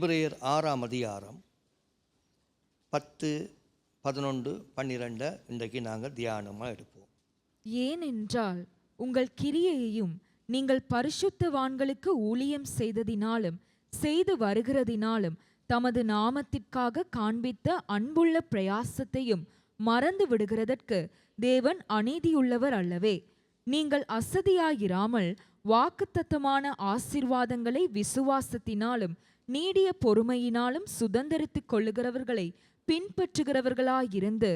எபிரேயர் 6ஆம் அதிகாரம் 10, 11, 12 இன்றைக்கு நாங்கள் தியானமாக எடுப்போம். ஏனென்றால் உங்கள் கிரியையையும் நீங்கள் பரிசுத்தவான்களுக்கு ஊழியம் செய்ததினாலும் செய்து வருகிறதினாலும் தமது நாமத்திற்காக காண்பித்த அன்புள்ள பிரயாசத்தையும் மறந்து விடுகிறதற்கு தேவன் அநீதியுள்ளவர் அல்லவே. நீங்கள் அசதியாயிராமல் வாக்குத்தத்தமான ஆசீர்வாதங்களை விசுவாசத்தினாலும் நீடிய பொறுமையினாலும் சுதந்தரித்துக் கொள்ளுகிறவர்களை பின்பற்றுகிறவர்களாயிருந்து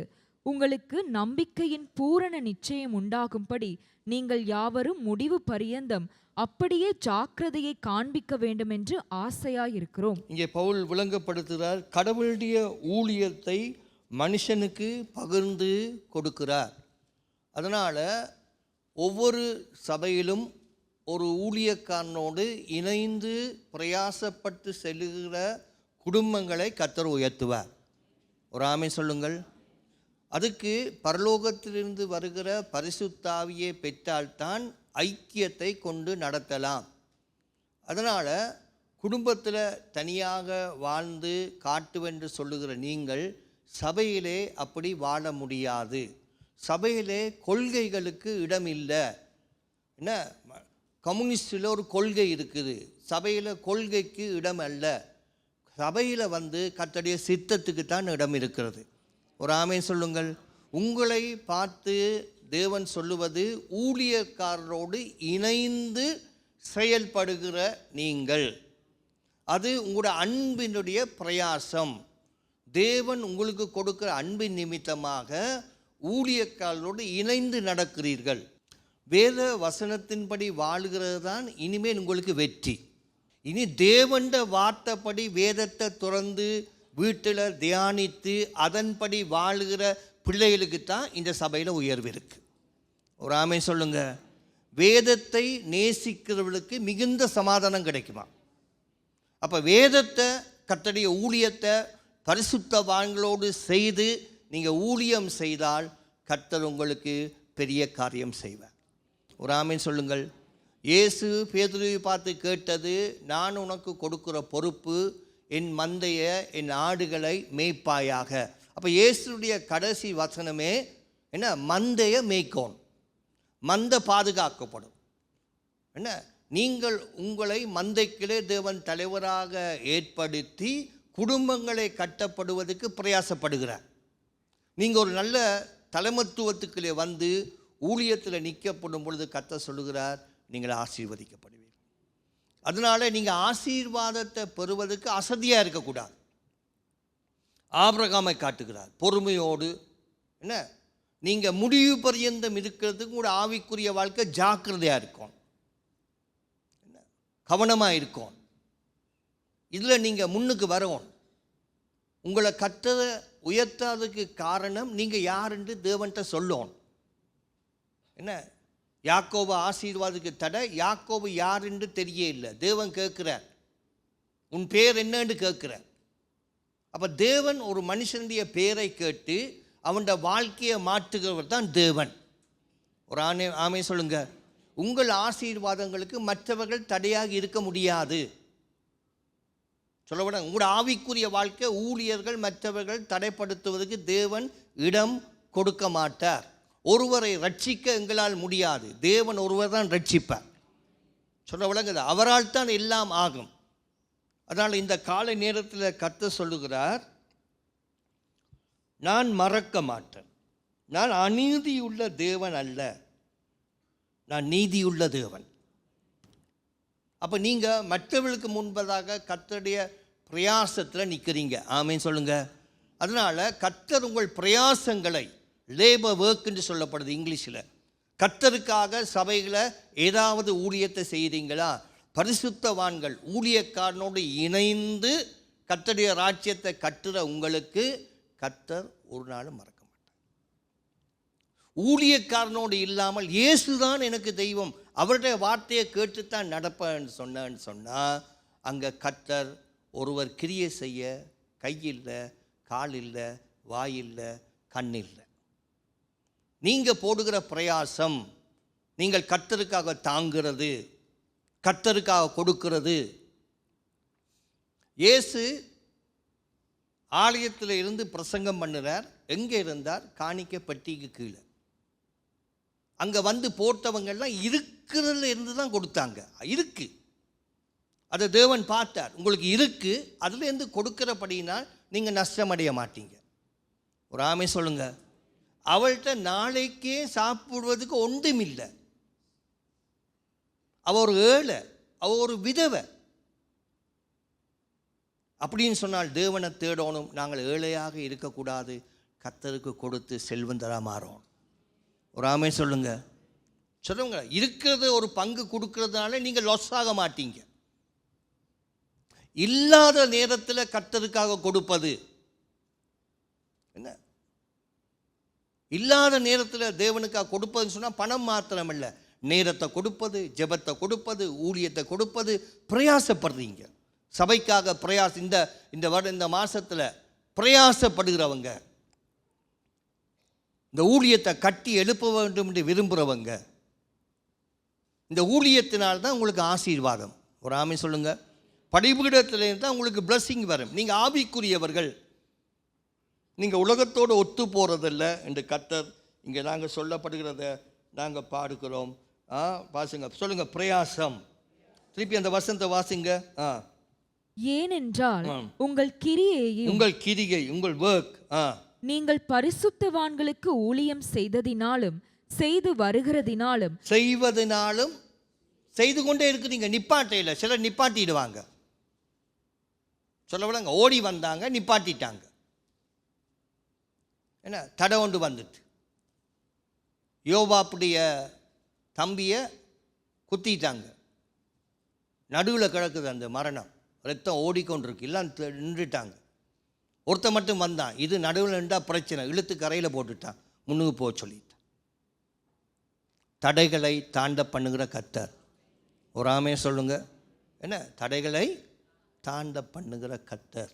உங்களுக்கு நம்பிக்கையின் பூரண நிச்சயம் உண்டாகும்படி நீங்கள் யாவரும் முடிவு பரியந்தம் அப்படியே ஜாக்கிரதையை காண்பிக்க வேண்டும் என்று ஆசையாயிருக்கிறோம். இங்கே பவுல் விளங்கப்படுத்துகிறார், கடவுளுடைய ஊழியத்தை மனுஷனுக்கு பகிர்ந்து கொடுக்கிறார். அதனால் ஒவ்வொரு சபையிலும் ஒரு ஊழியக்காரனோடு இணைந்து பிரயாசப்பட்டு செல்லுகிற குடும்பங்களை கர்த்தர் உயர்த்துவார். ஒரு ஆமென் சொல்லுங்கள். அதுக்கு பரலோகத்திலிருந்து வருகிற பரிசுத்தாவியை பெற்றால்தான் ஐக்கியத்தை கொண்டு நடத்தலாம். அதனால் குடும்பத்தில் தனியாக வாழ்ந்து காட்டுவென்று சொல்லுகிற நீங்கள் சபையிலே அப்படி வாழ முடியாது. சபையிலே கொள்கைகளுக்கு இடம் இல்லை. என்ன, கம்யூனிஸ்டில் ஒரு கொள்கை இருக்குது, சபையில் கொள்கைக்கு இடம் அல்ல. சபையில் கர்த்தருடைய சித்தத்துக்கு தான் இடம் இருக்கிறது. ஒரு ஆமென் சொல்லுங்கள். உங்களை பார்த்து தேவன் சொல்லுவது, ஊழியக்காரரோடு இணைந்து செயல்படுகிற நீங்கள், அது உங்களுடைய அன்பினுடைய பிரயாசம். தேவன் உங்களுக்கு கொடுக்கிற அன்பின் நிமித்தமாக ஊழியக்காரரோடு இணைந்து நடக்கிறீர்கள். வேத வசனத்தின்படி வாழுகிறது தான் இனிமேல் உங்களுக்கு வெற்றி. இனி தேவண்ட வார்த்தைப்படி வேதத்தை துறந்து வீட்டில் தியானித்து அதன்படி வாழுகிற பிள்ளைகளுக்கு தான் இந்த சபையில் உயர்வு இருக்குது. ஒரு ஆமென் சொல்லுங்க. வேதத்தை நேசிக்கிறவர்களுக்கு மிகுந்த சமாதானம் கிடைக்குமா? அப்போ வேதத்தை, கர்த்தருடைய ஊழியத்தை பரிசுத்தவான்களோடு செய்து நீங்கள் ஊழியம் செய்தால் கர்த்தர் உங்களுக்கு பெரிய காரியம் செய்வார். ஒரு ஆமென் சொல்லுங்கள். இயேசு பேதுருவை பார்த்து கேட்டது, நான் உனக்கு கொடுக்குற பொறுப்பு என் மந்தைய என் ஆடுகளை மேய்ப்பாயாக. அப்போ இயேசுடைய கடைசி வசனமே என்ன? மந்தைய மேய்க்கோன், மந்தை பாதுகாக்கப்படும். என்ன, நீங்கள் உங்களை மந்தைக்கிலே தேவன் தலைவராக ஏற்படுத்தி குடும்பங்களை கட்டப்படுவதற்கு பிரயாசப்படுகிறார். நீங்கள் ஒரு நல்ல தலைமத்துவத்துக்குள்ளே ஊழியத்தில் நிற்கப்படும் பொழுது கர்த்தர் சொல்லுகிறார், நீங்கள் ஆசீர்வதிக்கப்படுவீர்கள். அதனால் நீங்கள் ஆசீர்வாதத்தை பெறுவதற்கு அசதியாக இருக்கக்கூடாது. ஆபிரகாமை காட்டுகிறார் பொறுமையோடு. என்ன, நீங்கள் முடிவு பரியந்தம் இருக்கிறதுக்கு கூட ஆவிக்குரிய வாழ்க்கை ஜாக்கிரதையாக இருக்கும், என்ன, கவனமாக இருக்கும். இதில் நீங்கள் முன்னுக்கு வரணும். உங்களை கர்த்தரை உயர்த்தாததுக்கு காரணம் நீங்கள் யாருன்னு தேவன்கிட்ட சொல்லணும். என்ன, யாக்கோபு ஆசீர்வாதத்துக்கு தடை, யாக்கோபு யாருன்னு தெரிய இல்லை. தேவன் கேட்குறார், உன் பேர் என்னன்னு கேட்குறார். அப்போ தேவன் ஒரு மனுஷனுடைய பேரை கேட்டு அவனுடைய வாழ்க்கையை மாற்றுகிறவர் தான் தேவன். ஒரு ஆமை சொல்லுங்க. உங்கள் ஆசீர்வாதங்களுக்கு மற்றவர்கள் தடையாக இருக்க முடியாது. சொல்லப்பட உங்களோட ஆவிக்குரிய வாழ்க்கை ஊழியர்கள் மற்றவர்கள் தடைப்படுத்துவதற்கு தேவன் இடம் கொடுக்க மாட்டார். ஒருவரை ரட்சிக்க எங்களால் முடியாது, தேவன் ஒருவர் தான் ரட்சிப்பார். சொல்ல விளங்குது. அவரால் தான் எல்லாம் ஆகும். அதனால் இந்த காலை நேரத்தில் கர்த்தர் சொல்லுகிறார், நான் மறக்க மாட்டேன். நான் அநீதியுள்ள தேவன் அல்ல, நான் நீதியுள்ள தேவன். அப்போ நீங்கள் மற்றவர்களுக்கு முன்பதாக கர்த்தருடைய பிரயாசத்தில் நிற்கிறீங்க. ஆமென் சொல்லுங்க. அதனால் கர்த்தர் உங்கள் பிரயாசங்களை, லேபர் ஒர்க் என்று சொல்லப்படுது இங்கிலீஷில், கர்த்தருக்காக சபைகளை ஏதாவது ஊழியத்தை செய்கிறீங்களா? பரிசுத்தவான்கள் ஊழியக்காரனோடு இணைந்து கர்த்தருடைய ராஜ்யத்தை கட்டுற உங்களுக்கு கர்த்தர் ஒரு நாளும் மறக்க மாட்டார். ஊழியக்காரனோடு இல்லாமல் இயேசுதான் எனக்கு தெய்வம், அவருடைய வார்த்தையை கேட்டுத்தான் நடப்பேன்னு சொன்னால் அங்கே கர்த்தர் ஒருவர் கிரியை செய்ய கையில்லை, கால் இல்லை, வாயில்லை, கண் இல்லை. நீங்கள் போடுகிற பிரயாசம், நீங்கள் கர்த்தருக்காக தாங்கிறது, கர்த்தருக்காக கொடுக்கிறது. இயேசு ஆலயத்தில் இருந்து பிரசங்கம் பண்ணுறார். எங்கே இருந்தார்? காணிக்கை பெட்டிக்கு கீழே. அங்கே வந்து போட்டவங்கெல்லாம் இருக்கிறதுல இருந்து தான் கொடுத்தாங்க. இருக்கு, அதை தேவன் பார்த்தார். உங்களுக்கு இருக்கு, அதுலேருந்து கொடுக்கிறபடினால் நீங்கள் நஷ்டமடைய மாட்டீங்க. ஒரு ஆமை சொல்லுங்க. அவள்கிட்ட நாளைக்கே சாப்பிடுவதுக்கு ஒன்றும் இல்லை. அவள் ஒரு ஏழை, அவள் ஒரு விதவை. அப்படின்னு சொன்னால் தேவனை தேடணும். நாங்கள் ஏழையாக இருக்கக்கூடாது, கர்த்தருக்கு கொடுத்து செல்வந்தராக மாறோம். ஒரு ஆமை சொல்லுங்க. சொல்லுங்க. இருக்கிறது ஒரு பங்கு கொடுக்கறதுனால நீங்கள் லாஸ் ஆக மாட்டீங்க. இல்லாத நேரத்தில் கர்த்தருக்காக கொடுப்பது என்ன? இல்லாத நேரத்தில் தேவனுக்காக கொடுப்பதுன்னு சொன்னால் பணம் மாத்திரமல்ல, நேரத்தை கொடுப்பது, ஜெபத்தை கொடுப்பது, ஊழியத்தை கொடுப்பது. பிரயாசப்படுறீங்க சபைக்காக. இந்த மாசத்தில் பிரயாசப்படுகிறவங்க, இந்த ஊழியத்தை கட்டி எழுப்ப வேண்டும் என்று விரும்புகிறவங்க, இந்த ஊழியத்தினால்தான் உங்களுக்கு ஆசீர்வாதம். ஒரு ஆமை சொல்லுங்க. படைபீடத்திலிருந்து தான் உங்களுக்கு பிளஸ்ஸிங் வரும். நீங்கள் ஆவிக்குரியவர்கள், நீங்கள் உலகத்தோடு ஒத்து போகிறதில்ல என்று கர்த்தர் இங்கே நாங்கள் சொல்லப்படுகிறத நாங்கள் பாடுகிறோம். வாசிங்க, சொல்லுங்க. பிரயாசம். திருப்பி அந்த வசனத்தை வாசிங்க. ஏனென்றால் உங்கள் கிரியையும், உங்கள் கிரியை, உங்கள் ஒர்க், நீங்கள் பரிசுத்தவான்களுக்கு ஊழியம் செய்ததினாலும் செய்து வருகிறதினாலும் செய்வதனாலும் செய்து கொண்டே இருக்கிறீங்க. நிப்பாட்டையில் சிலர் நிப்பாட்டிடுவாங்க. சொல்ல விடாங்க. ஓடி வந்தாங்க, நிப்பாட்டிட்டாங்க. என்ன தடை ஒன்று வந்துட்டு, யோவாப்புடைய தம்பியை குத்திட்டாங்க. நடுவில் கிடக்குது அந்த மரணம், ரத்தம் ஓடிக்கொண்டிருக்கு. எல்லாம் நின்றுட்டாங்க. ஒருத்த மட்டும் வந்தான். இது நடுவில் நின்றால் பிரச்சனை, இழுத்து கரையில் போட்டுட்டான். முன்னுக்கு போக சொல்லிட்டான். தடைகளை தாண்ட பண்ணுகிற கர்த்தர். ஒரு ஆமையை சொல்லுங்க. என்ன? தடைகளை தாண்ட பண்ணுகிற கர்த்தர்.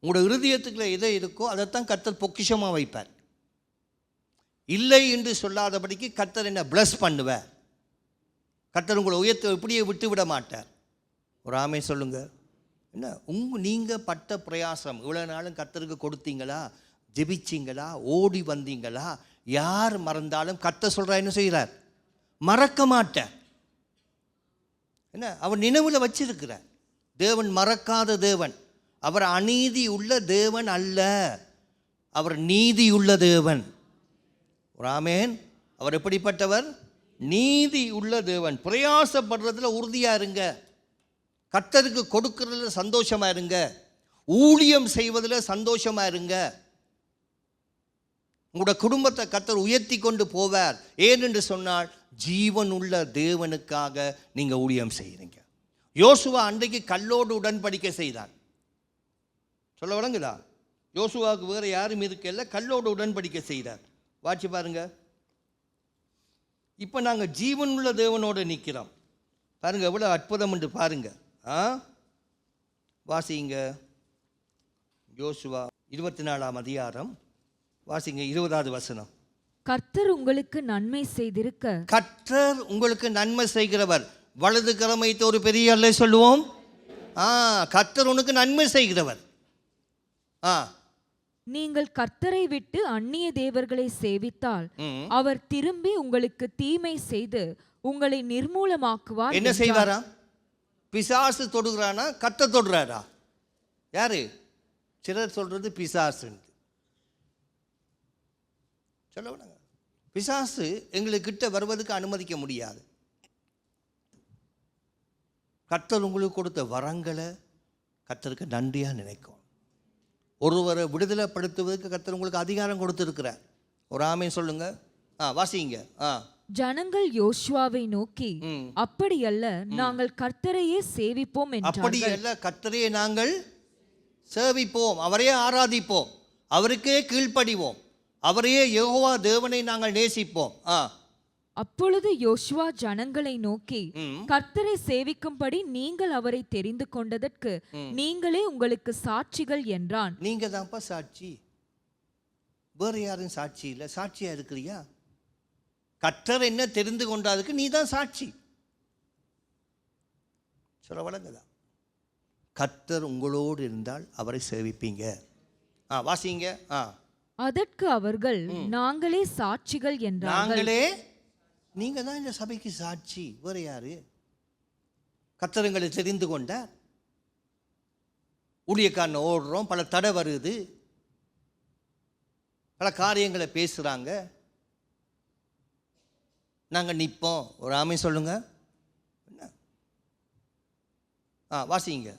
உங்களோட இருதயத்துக்குள்ள எதை இருக்கோ அதைத்தான் கர்த்தர் பொக்கிஷமாக வைப்பார். இல்லை என்று சொல்லாதபடிக்கு கர்த்தர் என்ன பிளஸ் பண்ணுவார். கர்த்தர் உங்களை உயர்த்த இப்படியே விட்டு விட மாட்டார். ஒரு ஆமை சொல்லுங்க. என்ன நீங்கள் பட்ட பிரயாசம் இவ்வளோ நாளும் கர்த்தருக்கு கொடுத்தீங்களா? ஜெபிச்சிங்களா? ஓடி வந்தீங்களா? யார் மறந்தாலும் கர்த்தர் சொல்கிறா என்ன செய்கிறார்? மறக்க மாட்டார். என்ன? அவர் நினைவில் வச்சிருக்கிறார். தேவன் மறக்காத தேவன். அவர் அநீதி உள்ள தேவன் அல்ல, அவர் நீதி உள்ள தேவன். ஒரு ஆமேன். அவர் எப்படிப்பட்டவர்? நீதி உள்ள தேவன். பிரயாசப்படுறதுல உறுதியாக இருங்க. கர்த்தருக்கு கொடுக்கறதுல சந்தோஷமாக இருங்க. ஊழியம் செய்வதில் சந்தோஷமாக இருங்க. உங்களோட குடும்பத்தை கர்த்தர் உயர்த்தி கொண்டு போவார். ஏனென்று சொன்னால் ஜீவன் உள்ள தேவனுக்காக நீங்கள் ஊழியம் செய்கிறீங்க. யோசுவா அன்றைக்கு கல்லோடு உடன்படிக்கை செய்தான். சொல்ல வழங்குதா? யோசுவாவுக்கு வேறு யாரும் இருக்கல, கல்லோடு உடன்படிக்கை செய்தார். வாட்சி பாருங்க. இப்போ நாங்கள் ஜீவன் உள்ள தேவனோடு நிற்கிறோம். பாருங்க எவ்வளோ அற்புதம் என்று பாருங்க. வாசிங்க. யோசுவா 24ஆம் அதிகாரம் வாசிங்க 20வது வசனம். கர்த்தர் உங்களுக்கு நன்மை செய்திருக்க. கர்த்தர் உங்களுக்கு நன்மை செய்கிறவர். வலது கரம் வைத்து ஒரு பெரிய அல்ல சொல்லுவோம். கர்த்தர் உனக்கு நன்மை செய்கிறவர். நீங்கள் கர்த்தரை விட்டு அந்நிய தேவர்களை சேவித்தால் அவர் திரும்பி உங்களுக்கு தீமை செய்து உங்களை நிர்மூலமாக்குவார். என்ன செய்வாரா? பிசாசு தொடுகிறானா? கர்த்தர் தொடுறாரா? யாரு? சிலர் சொல்றது பிசாசு. சொல்ல பிசாசு எங்களுக்கிட்ட வருவதுக்கு அனுமதிக்க முடியாது. கர்த்தர் உங்களுக்கு கொடுத்த வரங்களை கர்த்தருக்கு நன்றியாக நினைக்கும். ஒருவரை விடுதலைப்படுத்துவதற்கு கர்த்தர் உங்களுக்கு அதிகாரம் கொடுத்திருக்கிறார். ஒரு ஆமை சொல்லுங்க. வாசிங்க. ஜனங்கள் யோசுவாவை நோக்கி, அப்படியல்ல, நாங்கள் கர்த்தரையே சேவிப்போம் என்றார்கள். அப்படியல்ல, கர்த்தரையே நாங்கள் சேவிப்போம், அவரையே ஆராதிப்போம், அவருக்கே கீழ்ப்படிவோம், அவரையே யெகோவா தேவனை நாங்கள் நேசிப்போம். அப்பொழுது யோசுவா ஜனங்களை நோக்கி, கர்த்தரை சேவிக்கும்படி நீங்கள் அவரை தெரிந்து கொண்டதற்கு நீங்களே உங்களுக்கு சாட்சிகள் என்றான். நீங்க தான்ப்பா சாட்சி, வேற யாரும் சாட்சி இல்லை. சாட்சியா இருக்கிறியா? கர்த்தர் என்ன தெரிந்து கொண்டதுக்கு நீ தான் சாட்சி. சொல்ல வழங்குதா? கர்த்தர் உங்களோடு இருந்தால் அவரை சேவிப்பீங்க. வாசிங்க. அதற்கு அவர்கள், நாங்களே சாட்சிகள் என்றார்கள். நாங்களே, நீங்க தான் இந்த சபைக்கு சாட்சி, வேற யாரு? கர்த்தர் தெரிந்து கொண்டார். ஊழியக்காரன் ஓடுறோம், பல தடை வருது, பல காரியங்களை பேசுறாங்க, நாங்க நிற்போம். ஒரு ஆமை சொல்லுங்க. வாசிங்க.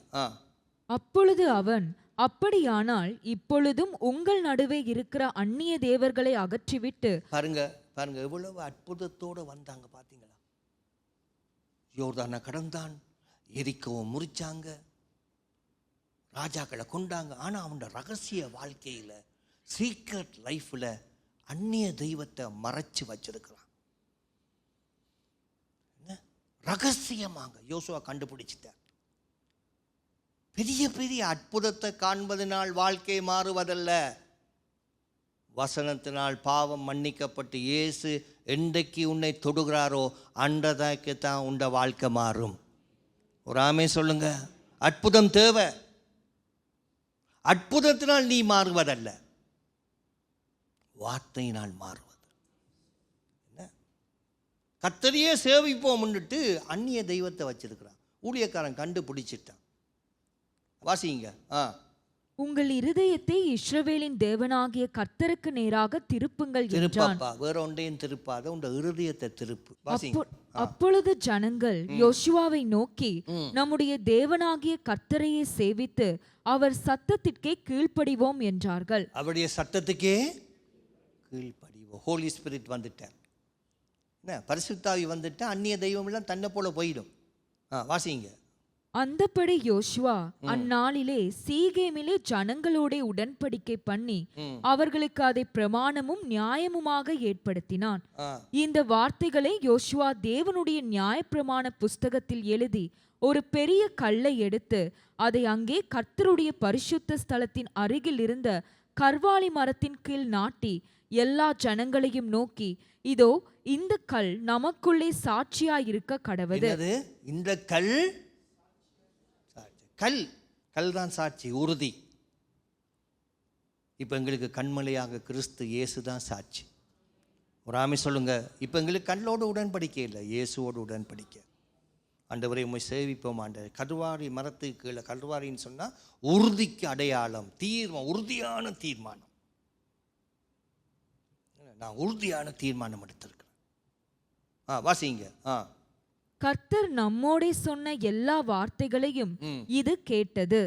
அப்பொழுது அவன், அப்படியானால் இப்பொழுதும் உங்கள் நடுவே இருக்கிற அந்நிய தேவர்களை அகற்றிவிட்டு. பாருங்க பாருங்க, எவ்வளவு அற்புதத்தோடு வந்தாங்க பார்த்தீங்களா? யோர்தானை கடந்தான், எரிக்கோவை முறிச்சாங்க, ராஜாக்களை கொண்டாங்க. ஆனால் அவனோட ரகசிய வாழ்க்கையில், சீக்ரெட் லைஃப்பில் அந்நிய தெய்வத்தை மறைச்சு வச்சிருக்கிறான். ரகசியமாங்க யோசுவா கண்டுபிடிச்சிட்டார். பெரிய பெரிய அற்புதத்தை காண்பதனால் வாழ்க்கை மாறுவதல்ல, வசனத்தினால் பாவம் மன்னிக்கப்பட்டு இயேசு என்றைக்கு உன்னை தொடுகிறாரோ அன்றதாக்கு தான் உண்ட வாழ்க்கை மாறும். ஒரு ஆமே சொல்லுங்க. அற்புதம் தேவை. அற்புதத்தினால் நீ மாறுவதல்ல, வார்த்தையினால் மாறுவது. என்ன, கர்த்தரையே சேவிப்போம் முன்னிட்டு அந்நிய தெய்வத்தை வச்சிருக்கிறான். ஊழியக்காரன் கண்டுபிடிச்சிட்டான். வாசிங்க. உங்கள் இருதயத்தை இஸ்ரவேலின் தேவனாகிய கர்த்தருக்கு நேராக திருப்புங்கள் என்றான். வேற ஒன்றையும் திருப்பாத, உங்க இருதயத்தை திருப்பு. அப்பொழுது ஜனங்கள் யோசுவாவை நோக்கி, நம்முடைய தேவனாகிய கர்த்தரையே சேவித்து அவர் சத்தத்திற்கே கீழ்ப்படிவோம் என்றார்கள். அவருடைய சத்தத்துக்கே கீழ்ப்படிவோம். ஹோலி ஸ்பிரிட் வந்துட்டார், என்ன, பரிசுத்தாவி வந்துட்டா அந்நிய தெய்வம் எல்லாம் தன்னை போல போயிடும். வாசிங்க. அந்தப்படி யோசுவா அந்நாளிலே சீகேமிலே ஜனங்களோட உடன்படிக்கை பண்ணி அவர்களுக்கு அதை பிரமாணமும் நியாயமுமாக ஏற்படுத்தினான். இந்த வார்த்தைகளை யோசுவா தேவனுடைய நியாயப்பிரமாண புஸ்தகத்தில் எழுதி ஒரு பெரிய கல்லை எடுத்து அதை அங்கே கர்த்தருடைய பரிசுத்த ஸ்தலத்தின் அருகில் இருந்த கர்வாலி மரத்தின் கீழ் நாட்டி எல்லா ஜனங்களையும் நோக்கி, இதோ இந்த கல் நமக்குள்ளே சாட்சியாயிருக்க கடவது. இந்த கல் கல் தான் சாட்சி, உறுதி. இப்போ எங்களுக்கு கண்மலையாக கிறிஸ்து இயேசு தான் சாட்சி. ஒரு ஆமை சொல்லுங்க. இப்போ எங்களுக்கு கல்லோடு உடன்படிக்கை இல்லை, இயேசுவோடு உடன்படிக்கை. ஆண்டவரை உம்மை சேவிப்போம் ஆண்டவர். கல்வாரி மரத்துக்கு கீழே, கல்வாரின்னு சொன்னால் உறுதிக்கு அடையாளம், தீர்மானம், உறுதியான தீர்மானம். நான் உறுதியான தீர்மானம் எடுத்திருக்கிறேன். வாசிங்க. கர்த்தர் நம்மோடே சொன்ன எல்லா வார்த்தைகளையும் இது கேட்டது.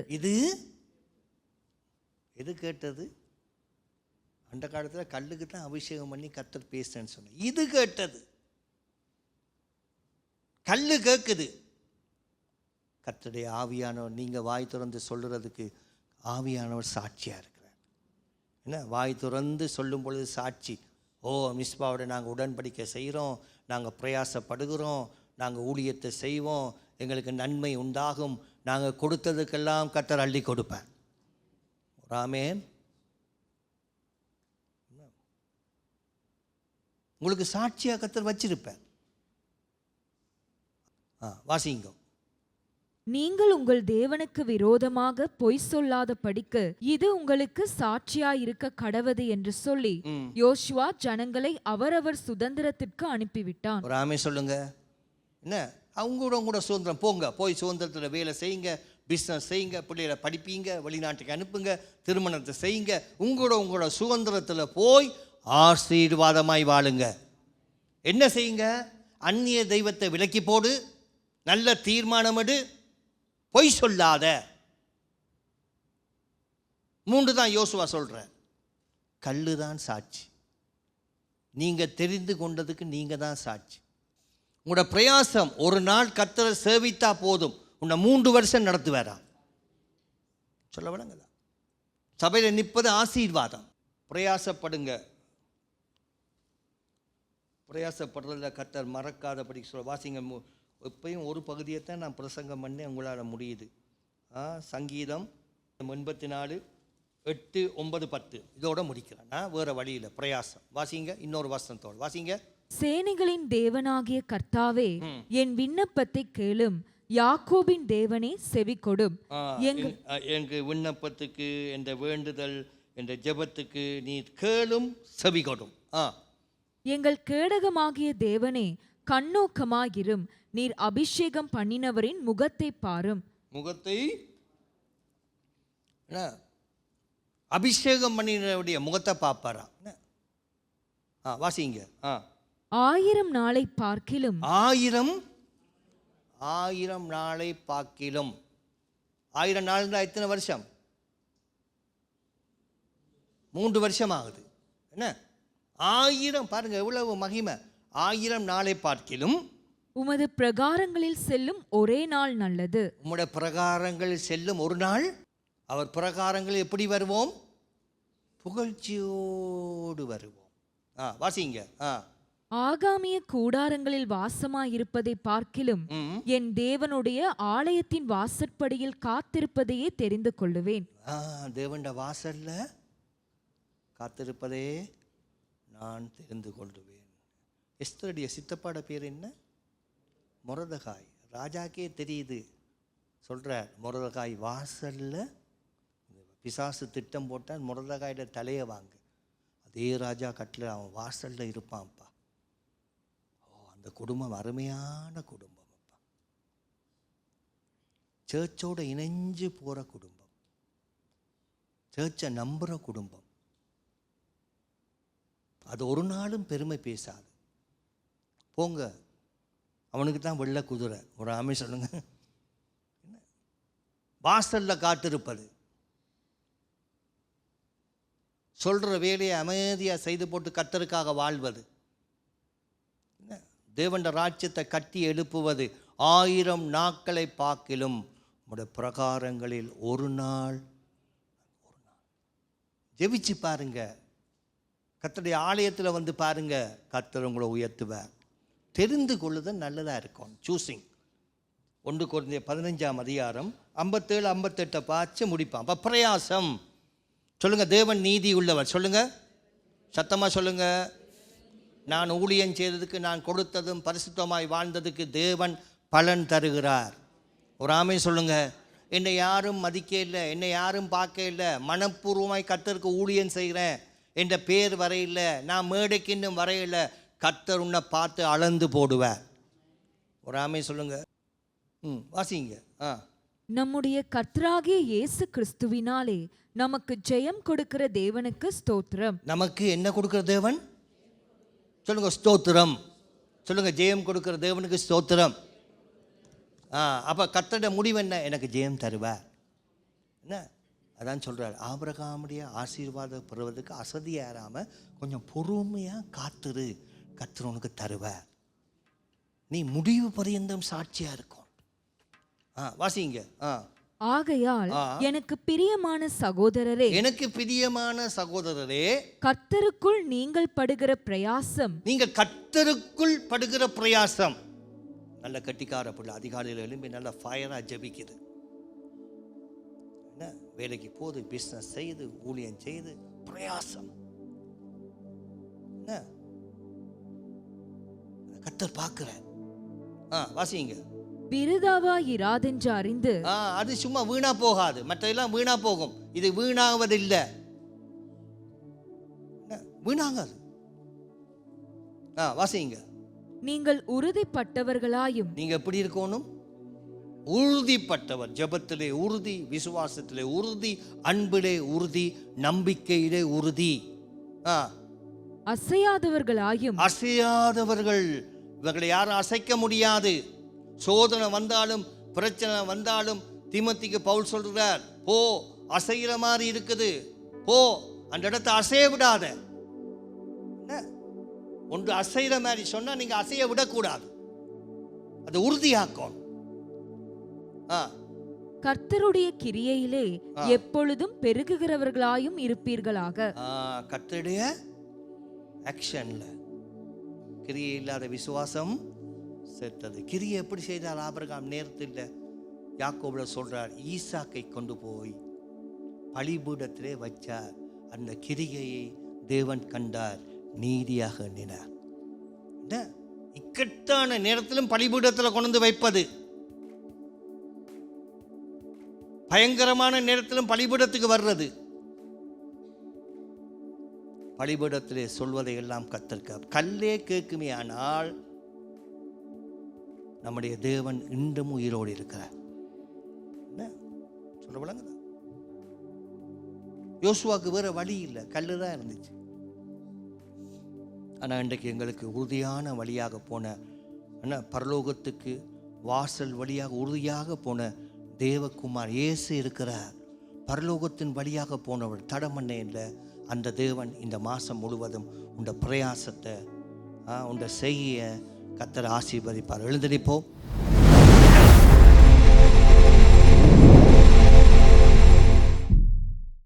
இது கேட்டது. அந்த காலத்தில் கல்லுக்கு தான் அபிஷேகம் பண்ணி கர்த்தர் பேசுறேன்னு சொன்ன. இது கேட்டது. கல்லு கேட்குது. கர்த்தருடைய ஆவியானவர், நீங்க வாய் திறந்து சொல்றதுக்கு ஆவியானவர் சாட்சியா இருக்கிறார். என்ன, வாய் திறந்து சொல்லும் பொழுது சாட்சி. மிஸ்பாவோட நாங்கள் உடன்படிக்கை செய்கிறோம், நாங்கள் பிரயாசப்படுகிறோம், நாங்கள் ஊழியத்தை செய்வோம், எங்களுக்கு நன்மை உண்டாகும், நாங்கள் கொடுத்ததுக்கெல்லாம் கர்த்தர் அள்ளி கொடுப்பேன். ஆமென். உங்களுக்கு சாட்சியாக கர்த்தர் வச்சிருப்பேன். வாசிங்க. நீங்கள் உங்கள் தேவனுக்கு விரோதமாக பொய் சொல்லாத படிக்கு இது உங்களுக்கு சாட்சியாயிருக்க கடவது என்று சொல்லி யோசுவா ஜனங்களை அவரவர் சுதந்திரத்திற்கு அனுப்பிவிட்டான். ஒரு ஆமே சொல்லுங்க. என்ன, அவங்க சுதந்திரம், போங்க, போய் சுதந்திரத்தில் வேலை செய்யுங்க, பிஸ்னஸ் செய்யுங்க, பிள்ளைகளை படிப்பீங்க, வெளிநாட்டுக்கு அனுப்புங்க, திருமணத்தை செய்யுங்க, உங்களோட சுதந்திரத்தில் போய் ஆசீர்வாதமாய் வாழுங்க. என்ன செய்யுங்க? அந்நிய தெய்வத்தை விலக்கி போடு, நல்ல தீர்மானம் எடு, பொய் சொல்லாத. 3 தான் யோசுவா சொல்ற. கல்லு தான் சாட்சி. நீங்க தெரிந்து கொண்டதுக்கு நீங்க தான் சாட்சி. உங்களோட பிரயாசம், ஒரு நாள் கர்த்தரை சேவித்தா போதும், உன்னை 3 வருஷம் நடத்துவாரா? சொல்ல விளங்குதா? சபையில் நிற்பது ஆசீர்வாதம். பிரயாசப்படுங்க. பிரயாசப்படுறதுல கர்த்தர் மறக்காதபடி சொல்ல. வாசிங்க. எப்பயும் ஒரு பகுதியை தான் நான் பிரசங்கம் பண்ணி உங்களால் முடியுது. சங்கீதம் 84, 8, 9, 10 இதோட முடிக்கிறேன். வேற வழியில் பிரயாசம். வாசிங்க. இன்னொரு வசனத்தோடு வாசிங்க. சேனைகளின் தேவனாகிய கர்த்தாவே, என் விண்ணப்பத்தை கேளும், யாக்கோபின் தேவனே செவிகொடும். எங்கள் விண்ணப்பத்துக்கு, என்ற வேண்டுதல், என்ற ஜெபத்துக்கு நீர் கேளும், செவிகொடும். எங்கள் கேடகமாகிய தேவனே கண்ணோக்கமாயிரும். நீர் அபிஷேகம் பண்ணினவரின் முகத்தை பாரும். முகத்தை அபிஷேகம் பண்ணினவருடைய முகத்தை பார்ப்பாரா? வாசிங்க. 1000 நாளை பார்க்கிலும், 1000 நாளை பார்க்கிலும். 1000 நாள் எத்தனை வருஷம்? 3 வருஷம் ஆகுது. என்ன 1000 பாருங்க, எவ்வளவு மகிமை. 1000 நாளை பார்க்கிலும் உமது பிரகாரங்களில் செல்லும் ஒரே நாள் நல்லது. உம்முடைய பிரகாரங்களில் செல்லும் ஒரு நாள். அவர் பிரகாரங்களில் எப்படி வருவோம்? புகழ்ச்சியோடு வருவோம். வாசிங்க. ஆகாமிய கூடாரங்களில் வாசமாயிருப்பதை பார்க்கிலும் என் தேவனுடைய ஆலயத்தின் வாசற்படியில் காத்திருப்பதையே தெரிந்து கொள்ளுவேன். தேவனுடைய வாசல்ல காத்திருப்பதே நான் தெரிந்து கொள்ளுவேன். எஸ்தருடைய சித்தப்பாட பேர் என்ன? மொர்தெகாய். ராஜாக்கே தெரியுது. சொல்கிறார், மொர்தெகாய் வாசல்ல பிசாசு திட்டம் போட்டால் மொர்தெகாயோட தலையை வாங்க. அதே ராஜா கட்டில் அவன் வாசல்ல இருப்பான்ப்பா. அந்த குடும்பம் அருமையான குடும்பம் அப்பா. சர்ச்சோட இணைஞ்சு போகிற குடும்பம், சர்ச்சை நம்புகிற குடும்பம். அது ஒரு நாளும் பெருமை பேசாது. போங்க, அவனுக்கு தான் வெள்ளை குதிரை. ஒரு ஆமை சொல்லுங்க. வாசல்ல காத்திருப்பது, சொல்ற வேலையை அமைதியாக செய்து போட்டு கர்த்தருக்காக வாழ்வது, தேவண்ட ராஜ்யத்தை கட்டி எழுப்புவது. 1000 நாட்களை பார்க்கிலும் உடைய பிரகாரங்களில் ஒரு நாள். ஜெபிச்சு பாருங்க, கர்த்தருடைய ஆலயத்தில் வந்து பாருங்க, கர்த்தர் உங்களை உயர்த்துவார். தெரிந்து கொள்ளுதல் நல்லதாக இருக்கும். சூசிங். 1 கொரிந்தியர் 15ஆம் அதிகாரம் 57, 58 பார்த்து முடிப்பான். அப்போ பிரயாசம் சொல்லுங்க. தேவன் நீதி உள்ளவர். சொல்லுங்க, சத்தமாக சொல்லுங்க. நான் ஊழியம் செய்ததுக்கு, நான் கொடுத்ததும், பரிசுத்தமாய் வாழ்ந்ததுக்கு தேவன் பலன் தருகிறார். ஒரு ஆமை சொல்லுங்க. என்னை யாரும் மதிக்க இல்லை, என்னை யாரும் பார்க்க இல்லை, மனப்பூர்வமாய் கர்த்தருக்கு ஊழியம் செய்கிறேன், என்ற பேர் வரையில, நான் மேடைக்கு இன்னும் வரையில, கர்த்தர் உன்னை பார்த்து அளந்து போடுவார். ஒரு ஆமை சொல்லுங்க. வாசிங்க. நம்முடைய கர்த்தராகிய இயேசு கிறிஸ்துவினாலே நமக்கு ஜெயம் கொடுக்கிற தேவனுக்கு ஸ்தோத்திரம். நமக்கு என்ன கொடுக்கிற தேவன்? சொல்லுங்க, ஸ்தோத்திரம். சொல்லுங்க, ஜெயம் கொடுக்கிற தேவனுக்கு ஸ்தோத்திரம். அப்போ கர்த்தருடைய முடிவு என்ன? எனக்கு ஜெயம் தருவார். என்ன அதான் சொல்கிறார். ஆபிரகாமுடைய ஆசீர்வாதம் பெறுவதற்கு அசதியாராமல் கொஞ்சம் பொறுமையாக காத்துரு, கர்த்தர் உனக்கு தருவார். நீ முடிவு பரியந்தம் சாட்சியாக இருக்கும். வாசிங்க. ஆகையால் எனக்கு பிரியமான சகோதரரே, எனக்கு பிரியமான சகோதரரே, கர்த்தருக்குள் நீங்கள் படுகிற பிரயாசம், நீங்கள் கர்த்தருக்குள் படுகிற பிரயாசம். நல்ல கட்டிக்கார பிள்ளை அதிகாலையில் எழும்பி நல்ல ஃபயராக ஜபிக்குது. என்ன வேலைக்கு போது, பிஸ்னஸ் செய்து, ஊழியம் செய்து, பிரயாசம். என்ன கர்த்தர் பார்க்கிற. வாசிங்க. விருதாவாயிராதென்று அறிந்து. அது சும்மா வீணா போகாது, மற்றெல்லாம் வீணா போகும். இது வீணாவதில்லை, வீணாகாது. வாசிங்க. நீங்கள் உறுதிப்பட்டவர்களாயும். நீங்க எப்படி இருக்கணும்? உறுதிப்பட்டவர். ஜெபத்திலே உறுதி, விசுவாசத்திலே உறுதி, அன்பிலே உறுதி, நம்பிக்கையிலே உறுதி. அசையாதவர்களாயும். அசையாதவர்கள். இவர்களை யாரும் அசைக்க முடியாது. சோதனை வந்தாலும், பிரச்சனை வந்தாலும், தீமோத்தேயுக்கு பவுல் சொல்றார், போ, அசைகிற மாதிரி இருக்குது, போ, அந்த இடத்தை அசைய விடாத. ஒன்று அசைகிற மாதிரி சொன்னா நீங்க அசைய விடக்கூடாது, அது உறுதியாக்கும். கர்த்தருடைய கிரியையிலே எப்பொழுதும் பெருகுகிறவர்களாயும் இருப்பீர்களாக. கர்த்தருடைய ஆக்ஷன்ல கிரியை இல்லாத விசுவாசம் செத்தது. கிரியை எப்படி செய்தார் ஆபிரகாம்? நேரத்தில் யாக்கோபுல சொல்றார், ஈசாக்கை கொண்டு போய் பலிபீடத்திலே வச்சார். அந்த கிரியையை தேவன் கண்டார், நீதியாக எண்ணினார். இக்கட்டான நேரத்திலும் பலிபீடத்தில் கொண்டு வைப்பது. பயங்கரமான நேரத்திலும் பலிபீடத்துக்கு வர்றது. பலிபீடத்திலே சொல்வதை எல்லாம் கத்தர்க்க கல்லே கேட்குமே. ஆனால் நம்முடைய தேவன் இன்றும் உயிரோடு இருக்கிறார். என்ன சொல்ல விளங்குதா? யோசுவாக்கு வேற வழி இல்லை, கல்லு தான் இருந்துச்சு. ஆனால் இன்றைக்கு எங்களுக்கு உறுதியான வழியாக போன என்ன பரலோகத்துக்கு வாசல் வழியாக உறுதியாக போன தேவகுமார் இயேசு இருக்கிறார். பரலோகத்தின் வழியாக போனவர் தடமண்ணே இல்லை. அந்த தேவன் இந்த மாதம் முழுவதும் உண்ட பிரயாசத்தை உண்ட செய்ய கர்த்தர் ஆசீர்வதிப்பார். எழுந்திருப்போம்.